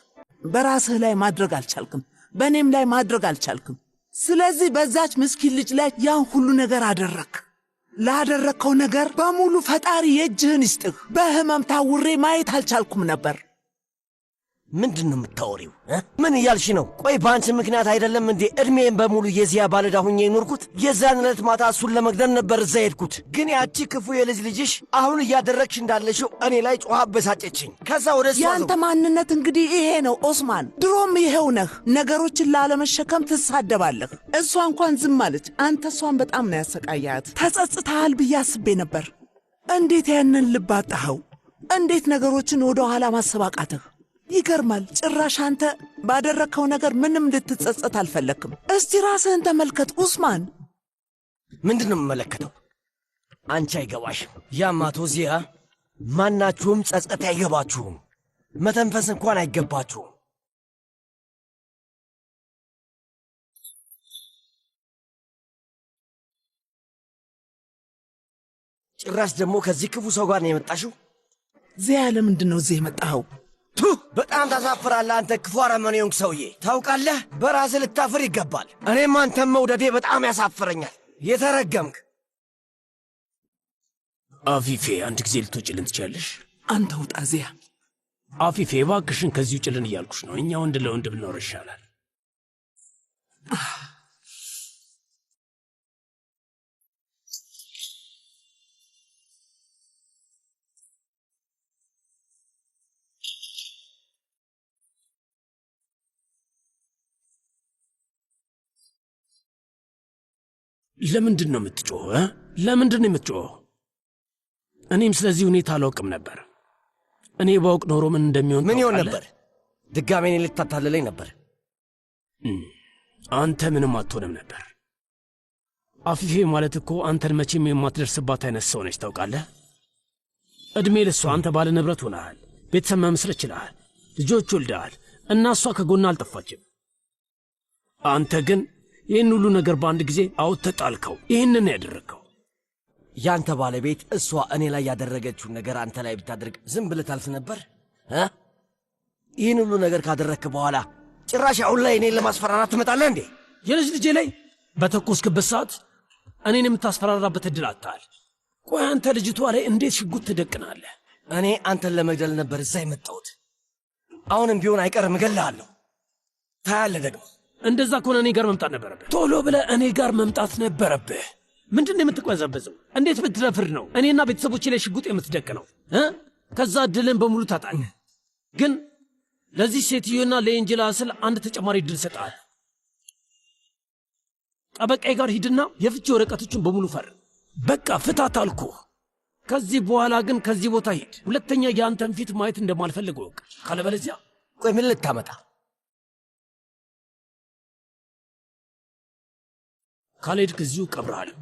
በራስህ ላይ ማድረግ አልቻልክም፣ በእኔም ላይ ማድረግ አልቻልክም። ስለዚህ በዛች ምስኪን ልጅ ላይ ያን ሁሉ ነገር አደረግ። ላደረግከው ነገር በሙሉ ፈጣሪ የእጅህን ይስጥህ። በህመም ታውሬ ማየት አልቻልኩም ነበር። ምንድን ነው የምታወሪው? ምን እያልሽ ነው? ቆይ በአንቺ ምክንያት አይደለም እንዴ እድሜን በሙሉ የዚያ ባለዕዳ ሁኜ የኖርኩት? የዛን ዕለት ማታ እሱን ለመግደል ነበር እዛ ሄድኩት። ግን ያቺ ክፉ የልጅ ልጅሽ አሁን እያደረግሽ እንዳለሽው እኔ ላይ ጮኻ አበሳጨችኝ። ከዛ ወደ እሷ ያንተ ማንነት እንግዲህ ይሄ ነው ኦስማን። ድሮም ይሄው ነህ። ነገሮችን ላለመሸከም ትሳደባለህ። እሷ እንኳን ዝም አለች። አንተ እሷን በጣም ነው ያሰቃያት። ተጸጽተሃል ብዬ አስቤ ነበር። እንዴት ያንን ልብ አጣኸው? እንዴት ነገሮችን ወደ ኋላ ማሰብ አቃተህ? ይገርማል። ጭራሽ አንተ ባደረግከው ነገር ምንም ልትጸጸት አልፈለክም። እስቲ ራስህን ተመልከት ኡስማን። ምንድን ነው የምመለከተው? አንቺ አይገባሽም። ያም አቶ ዚያ ማናችሁም ጸጸት አይገባችሁም። መተንፈስ እንኳን አይገባችሁም። ጭራሽ ደግሞ ከዚህ ክፉ ሰው ጋር ነው የመጣሽው? ዚያ ለምንድን ነው እዚህ የመጣኸው? በጣም ታሳፍራለህ አንተ ክፉ አረመኔ የሆንክ ሰውዬ። ታውቃለህ፣ በራስህ ልታፍር ይገባል። እኔም አንተም መውደዴ በጣም ያሳፍረኛል። የተረገምክ አፊፌ፣ አንድ ጊዜ ልትወጪልን ትችያለሽ? አንተ ውጣ ዚያ። አፊፌ እባክሽን ከዚህ ውጭልን እያልኩሽ ነው። እኛ ወንድ ለወንድ ብንኖር ይሻላል። ለምንድን ነው የምትጮኸው? ለምንድን ነው የምትጮኸው? እኔም ስለዚህ ሁኔታ አላውቅም ነበር። እኔ ባውቅ ኖሮ ምን እንደሚሆን ምን ይሆን ነበር? ድጋሜ እኔ ልታታልለኝ ነበር። አንተ ምንም አትሆንም ነበር። አፊፌ ማለት እኮ አንተን መቼም የማትደርስባት አይነት ሰው ነች። ታውቃለህ? ዕድሜ ልሷ አንተ ባለ ንብረት ሆነሃል፣ ቤተሰብ መመስረት ችለሃል፣ ልጆች ወልደሃል እና እሷ ከጎና አልጠፋችም። አንተ ግን ይህን ሁሉ ነገር በአንድ ጊዜ አውጥተህ ጣልከው። ይህንን ያደረግከው ያንተ ባለቤት እሷ እኔ ላይ ያደረገችውን ነገር አንተ ላይ ብታደርግ ዝም ብለህ ታልፍ ነበር? ይህን ሁሉ ነገር ካደረግክ በኋላ ጭራሽ አሁን ላይ እኔን ለማስፈራራት ትመጣለህ እንዴ? የልጅ ልጄ ላይ በተኮስክበት ሰዓት እኔን የምታስፈራራበት ዕድል አጥተሃል። ቆይ አንተ ልጅቷ ላይ እንዴት ሽጉጥ ትደቅናለህ? እኔ አንተን ለመግደል ነበር እዛ የመጣሁት። አሁንም ቢሆን አይቀርም እገልሃለሁ። ታያለህ ደግሞ። እንደዛ ከሆነ እኔ ጋር መምጣት ነበረብህ። ቶሎ ብለህ እኔ ጋር መምጣት ነበረብህ። ምንድን ነው የምትቀዘበዘው? እንዴት ብትደፍር ነው እኔና ቤተሰቦቼ ላይ ሽጉጥ የምትደቅነው? ከዛ ዕድልን በሙሉ ታጣለህ። ግን ለዚህ ሴትዮና ለኤንጀላ ስል አንድ ተጨማሪ ዕድል ሰጥሃል። ጠበቃዬ ጋር ሂድና የፍቺ ወረቀቶችን በሙሉ ፈርም። በቃ ፍታት አልኩህ። ከዚህ በኋላ ግን ከዚህ ቦታ ሂድ። ሁለተኛ የአንተን ፊት ማየት እንደማልፈልግ ወቅ። ካለበለዚያ ቆይ ምን ልታመጣ? ካልሄድክ እዚሁ ቀብረሃለሁ።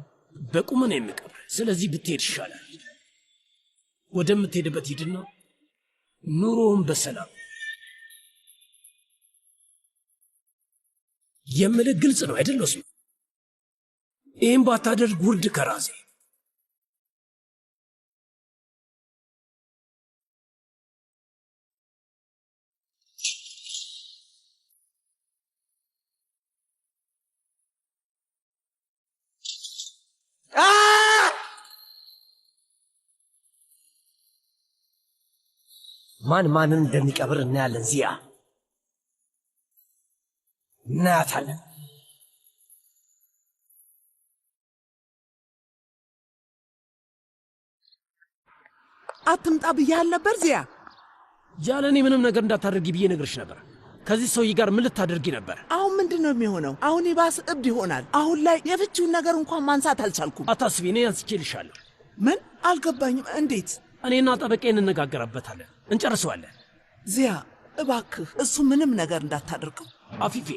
በቁም ነው የምቀብርህ። ስለዚህ ብትሄድ ይሻላል። ወደምትሄድበት ሂድና ኑሮውን በሰላም የምልህ ግልጽ ነው አይደል ኦስማን? ይህም ባታደርግ ውርድ ከራሴ። ማን ማንን እንደሚቀብር እናያለን። ዚያ እናያታለን። አትምጣ ብያል ነበር ዚያ። ያለ እኔ ምንም ነገር እንዳታደርጊ ብዬ ነግርሽ ነበር። ከዚህ ሰውዬ ጋር ምን ልታደርጊ ነበር? አሁን ምንድን ነው የሚሆነው? አሁን ይባስ እብድ ይሆናል። አሁን ላይ የፍቺውን ነገር እንኳን ማንሳት አልቻልኩም። አታስቢ፣ እኔ አንስቼልሻለሁ። ምን? አልገባኝም። እንዴት? እኔና ጠበቄ እንነጋገራበታለን፣ እንጨርሰዋለን። ዚያ እባክህ እሱ ምንም ነገር እንዳታደርገው። አፊፌ፣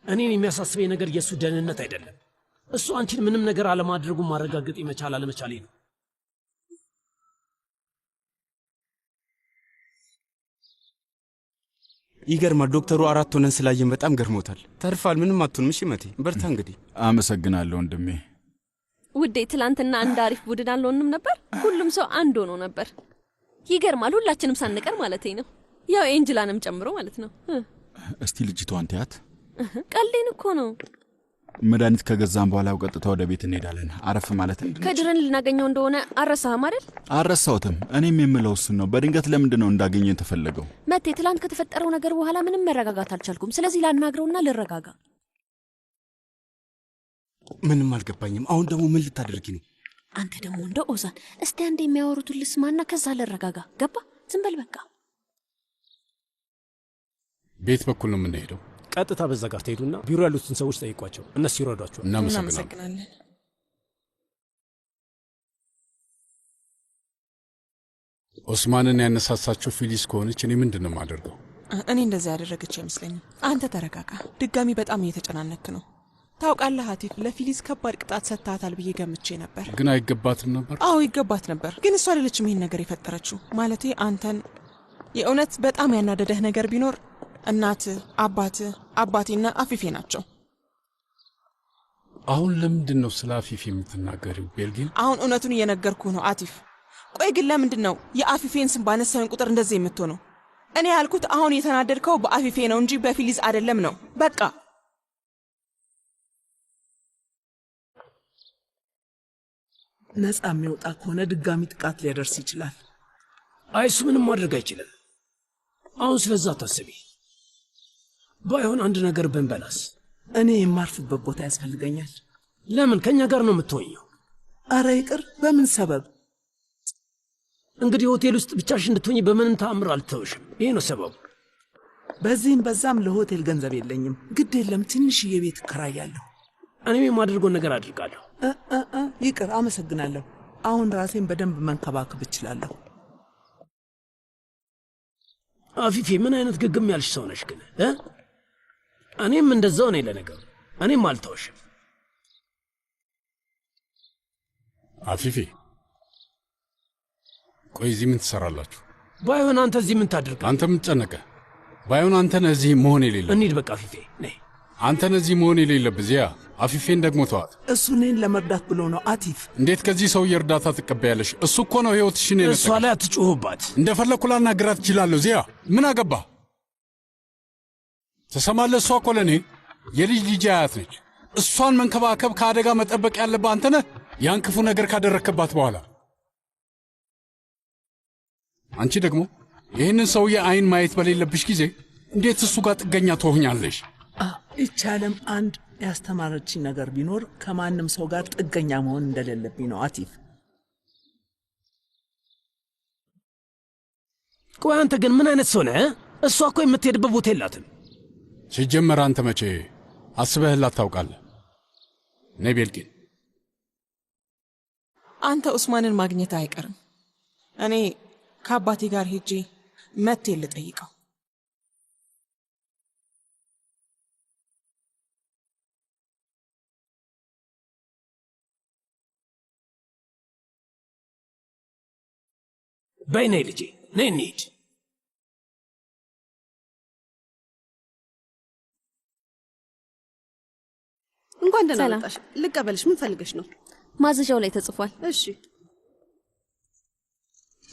እኔን የሚያሳስበኝ ነገር የእሱ ደህንነት አይደለም። እሱ አንቺን ምንም ነገር አለማድረጉን ማረጋገጥ ይመቻል አለመቻሌ ነው። ይገርማል። ዶክተሩ አራት ሆነን ስላየን በጣም ገርሞታል። ተርፋል። ምንም አትሆንም። እሺ መቴ፣ በርታ እንግዲህ። አመሰግናለሁ ወንድሜ። ውዴ፣ ትላንትና አንድ አሪፍ ቡድን አልሆንም ነበር? ሁሉም ሰው አንድ ሆኖ ነበር። ይገርማል። ሁላችንም ሳንቀር ማለቴ ነው። ያው ኤንጅላንም ጨምሮ ማለት ነው። እስቲ ልጅቷን ትያት። ቀልዴን እኮ ነው። መድኃኒት ከገዛን በኋላ ቀጥታ ወደ ቤት እንሄዳለን። አረፍ ማለት እንዴ? ከድርን ልናገኘው እንደሆነ አረሳህም አይደል? አረሳሁትም። እኔም የምለው እሱን ነው። በድንገት ለምንድን ነው እንዳገኘ የተፈለገው? መቴ፣ ትላንት ከተፈጠረው ነገር በኋላ ምንም መረጋጋት አልቻልኩም። ስለዚህ ላናግረውና ልረጋጋ። ምንም አልገባኝም። አሁን ደግሞ ምን ልታደርጊ ነው? አንተ ደግሞ እንደ ኦዛን እስቲ አንድ የሚያወሩትን ልስማና ከዛ ልረጋጋ። ገባ? ዝም በል በቃ። ቤት በኩል ነው የምንሄደው። ቀጥታ በዛ ጋር ትሄዱና ቢሮ ያሉትን ሰዎች ጠይቋቸው፣ እነሱ ይረዷቸዋል። እናመሰግናለን። ኦስማንን ያነሳሳቸው ፊሊስ ከሆነች እኔ ምንድን ነው የማደርገው? እኔ እንደዛ ያደረገች አይመስለኝም። አንተ ተረጋጋ። ድጋሚ በጣም እየተጨናነክ ነው። ታውቃለህ አቲፍ፣ ለፊሊስ ከባድ ቅጣት ሰጥታታል ብዬ ገምቼ ነበር። ግን አይገባትም ነበር? አዎ ይገባት ነበር፣ ግን እሷ አይደለችም ይሄን ነገር የፈጠረችው። ማለቴ አንተን የእውነት በጣም ያናደደህ ነገር ቢኖር እናት፣ አባቴና አፊፌ ናቸው። አሁን ለምንድን ነው ስለ አፊፌ የምትናገሪው ቤልጊን? አሁን እውነቱን እየነገርኩህ ነው አቲፍ። ቆይ ግን ለምንድን ነው የአፊፌን ስም ባነሳውን ቁጥር እንደዚህ የምትሆነው? እኔ ያልኩት አሁን የተናደድከው በአፊፌ ነው እንጂ በፊሊዝ አይደለም ነው። በቃ ነፃ የሚወጣ ከሆነ ድጋሚ ጥቃት ሊያደርስ ይችላል። አይ እሱ ምንም ማድረግ አይችልም። አሁን ስለዛ ታስቢ። ባይሆን አንድ ነገር ብንበላስ? እኔ የማርፍበት ቦታ ያስፈልገኛል። ለምን? ከኛ ጋር ነው የምትወኘው? አረ ይቅር። በምን ሰበብ? እንግዲህ ሆቴል ውስጥ ብቻሽ እንድትሆኝ በምንም ተአምር አልተውሽም። ይሄ ነው ሰበቡ። በዚህም በዛም ለሆቴል ገንዘብ የለኝም። ግድ የለም፣ ትንሽዬ ቤት እከራያለሁ። እኔም የማደርገውን ነገር አድርጋለሁ። ይቅር፣ አመሰግናለሁ። አሁን ራሴን በደንብ መንከባከብ እችላለሁ። አፊፌ ምን አይነት ግግም ያልሽ ሰው ነሽ ግን? እኔም እንደዛው ነኝ ለነገሩ። እኔም አልተውሽም። አፊፌ ቆይ፣ እዚህ ምን ትሰራላችሁ? ባይሆን አንተ እዚህ ምን ታደርግ? አንተ ምን ተጨነቀ? ባይሆን አንተ ነህ እዚህ መሆን የሌለብህ። እንሂድ በቃ አፊፌ ነይ። አንተ ነህ እዚህ መሆን የሌለብህ። ዚያ አፊፌን ደግሞ ተዋት። እሱ እኔን ለመርዳት ብሎ ነው። አቲፍ፣ እንዴት ከዚህ ሰውዬ እርዳታ ትቀበያለሽ? እሱ እኮ ነው ሕይወትሽን የነጠቀሽ። እሷ ላይ አትጩሁባት። እንደፈለግኩ ላናግራት እችላለሁ። ዚያ ምን አገባ? ትሰማለህ? እሷ እኮ ለእኔ የልጅ ልጅ አያት ነች። እሷን መንከባከብ ከአደጋ መጠበቅ ያለብህ አንተ ነህ፣ ያን ክፉ ነገር ካደረክባት በኋላ። አንቺ ደግሞ ይህንን ሰውዬ አይን ማየት በሌለብሽ ጊዜ እንዴት እሱ ጋር ጥገኛ ትሆኛለሽ? ይህች ዓለም አንድ ያስተማረችኝ ነገር ቢኖር ከማንም ሰው ጋር ጥገኛ መሆን እንደሌለብኝ ነው። አቲፍ፣ ቆይ አንተ ግን ምን አይነት ሰው ነህ? እሷ እኮ የምትሄድበት ቦታ የላትም። ሲጀመር አንተ መቼ አስበህላት ታውቃለህ? ነይ ቤልቂን፣ አንተ ኡስማንን ማግኘት አይቀርም። እኔ ከአባቴ ጋር ሄጄ መቴ ልጠይቀው። በይ ነይ ልጄ፣ ነይ እንሂድ። እንኳን ደህና መጣሽ። ልቀበልሽ። ምን ፈልገሽ ነው? ማዘዣው ላይ ተጽፏል። እሺ።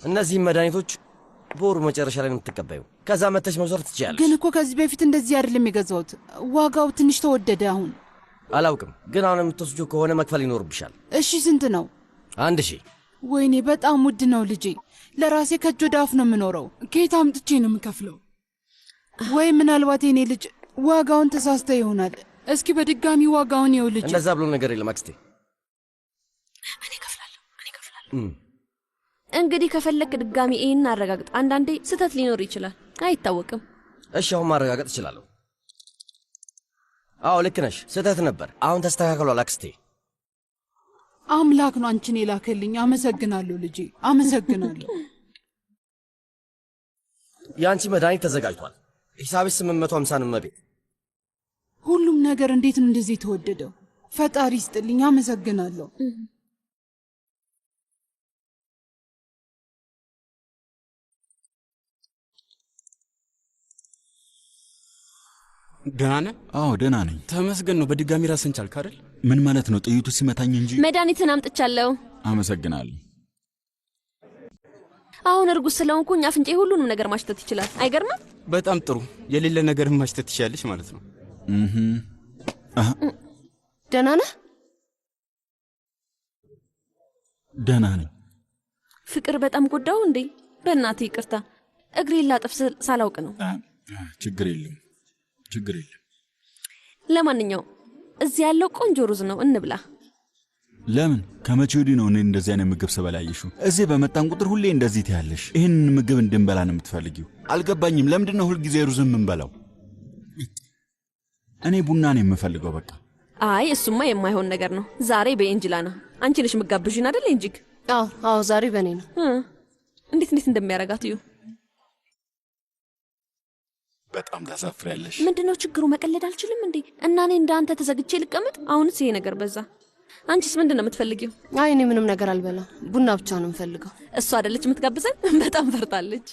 እነዚህም መድኃኒቶች በወሩ መጨረሻ ላይ ነው የምትቀበዩ። ከዛ መተሽ መውሰድ ትችያለሽ። ግን እኮ ከዚህ በፊት እንደዚህ አይደለም የገዛሁት። ዋጋው ትንሽ ተወደደ። አሁን አላውቅም፣ ግን አሁን የምትወስጂው ከሆነ መክፈል ይኖርብሻል። እሺ፣ ስንት ነው? 1000። ወይኔ በጣም ውድ ነው ልጄ። ለራሴ ከእጅ ወደ አፍ ነው የምኖረው። ከየት አምጥቼ ነው የምከፍለው? ወይ ምናልባት የኔ ልጅ ዋጋውን ተሳስተ ይሆናል። እስኪ በድጋሚ ዋጋውን ይው ልጅ። እንደዛ ብሎ ነገር የለም አክስቴ። እኔ እከፍላለሁ። እንግዲህ ከፈለክ ድጋሚ ይህን አረጋግጥ። አንዳንዴ ስህተት ሊኖር ይችላል፣ አይታወቅም። እሺ፣ አሁን ማረጋገጥ እችላለሁ። አዎ ልክ ነሽ፣ ስህተት ነበር። አሁን ተስተካክሏል አክስቴ። አምላክ ነው አንቺን የላከልኝ። አመሰግናለሁ ልጄ፣ አመሰግናለሁ። የአንቺ መድኃኒት ተዘጋጅቷል። ሂሳብሽ 850 ነው መቤት። ሁሉም ነገር እንዴት ነው እንደዚህ የተወደደው? ፈጣሪ ይስጥልኝ፣ አመሰግናለሁ። ደህና ነህ? አዎ ደህና ነኝ። ተመስገን ነው። በድጋሚ ራስን ቻልክ አይደል? ምን ማለት ነው? ጥይቱ ሲመታኝ እንጂ። መድኃኒትን አምጥቻለሁ። አመሰግናለሁ። አሁን እርጉዝ ስለሆንኩኝ አፍንጬ ሁሉንም ነገር ማሽተት ይችላል። አይገርምም? በጣም ጥሩ። የሌለ ነገርን ማሽተት ትችያለሽ ማለት ነው። ደህና ነህ? ደህና ነኝ። ፍቅር በጣም ጎዳው እንዴ? በእናትህ ይቅርታ፣ እግሬን ላጥፍ ሳላውቅ ነው። ችግር የለም ችግር የለም። ለማንኛውም እዚህ ያለው ቆንጆ ሩዝ ነው፣ እንብላ። ለምን? ከመቼ ወዲህ ነው እኔ እንደዚህ አይነት ምግብ ስበላይሹ? እዚህ በመጣን ቁጥር ሁሌ እንደዚህ ትያለሽ። ይህንን ምግብ እንድንበላ ነው የምትፈልጊው? አልገባኝም። ለምንድን ነው ሁልጊዜ ሩዝ የምንበላው? እኔ ቡና ነው የምፈልገው በቃ። አይ እሱማ የማይሆን ነገር ነው። ዛሬ በኤንጅላ ነው። አንቺ ነሽ ምጋብዥን አይደል እንጂክ? አዎ ዛሬ በእኔ ነው። እንዴት እንደሚያረጋት እዩ። በጣም ታሳፍሪያለሽ። ምንድነው ችግሩ? መቀለድ አልችልም እንዴ? እና እኔ እንዳንተ ተዘግቼ ልቀመጥ? አሁንስ ይሄ ነገር በዛ። አንቺስ ምንድነው የምትፈልጊው? አይ እኔ ምንም ነገር አልበላም፣ ቡና ብቻ ነው የምፈልገው። እሷ አይደለች የምትጋብዘን? በጣም ፈርታለች።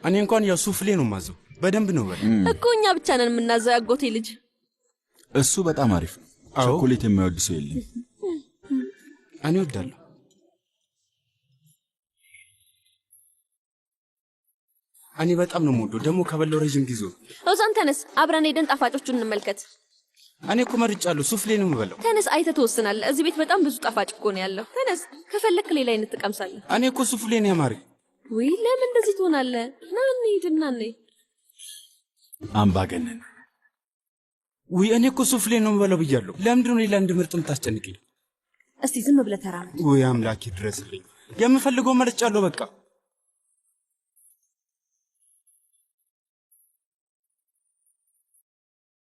እኔ እንኳን ያው ሱፍሌ ነው ማዘው። በደንብ ነው በል እኮ እኛ ብቻ ነን የምናዘው። ያጎቴ ልጅ እሱ በጣም አሪፍ ነው። ቾኮሌት የማይወድ ሰው የለም። እኔ እወዳለሁ። እኔ በጣም ነው የምወደው። ደግሞ ከበላው ረጅም ጊዜ። ኦዛን ተነስ፣ አብረን ሄደን ጣፋጮቹን እንመልከት። እኔ እኮ መርጫለሁ። ሱፍሌ ነው የምበላው። ተነስ፣ አይተህ ትወስናለህ። እዚህ ቤት በጣም ብዙ ጣፋጭ እኮ ነው ያለው። ተነስ፣ ከፈለክ ሌላ አይነት ትቀምሳለህ። እኔ እኮ ሱፍሌ ነው ያማረኝ። ውይ ለምን እንደዚህ ትሆናለህ? ና እንሂድና እንሂድ። አምባገነን። ውይ እኔ እኮ ሱፍሌ ነው የምበላው ብያለሁ። ለምንድን ነው ሌላ እንድመርጥ የምታስጨንቅኝ? እስቲ ዝም ብለህ ተራመድ። ውይ አምላኬ ድረስልኝ። የምፈልገው መርጫለሁ በቃ።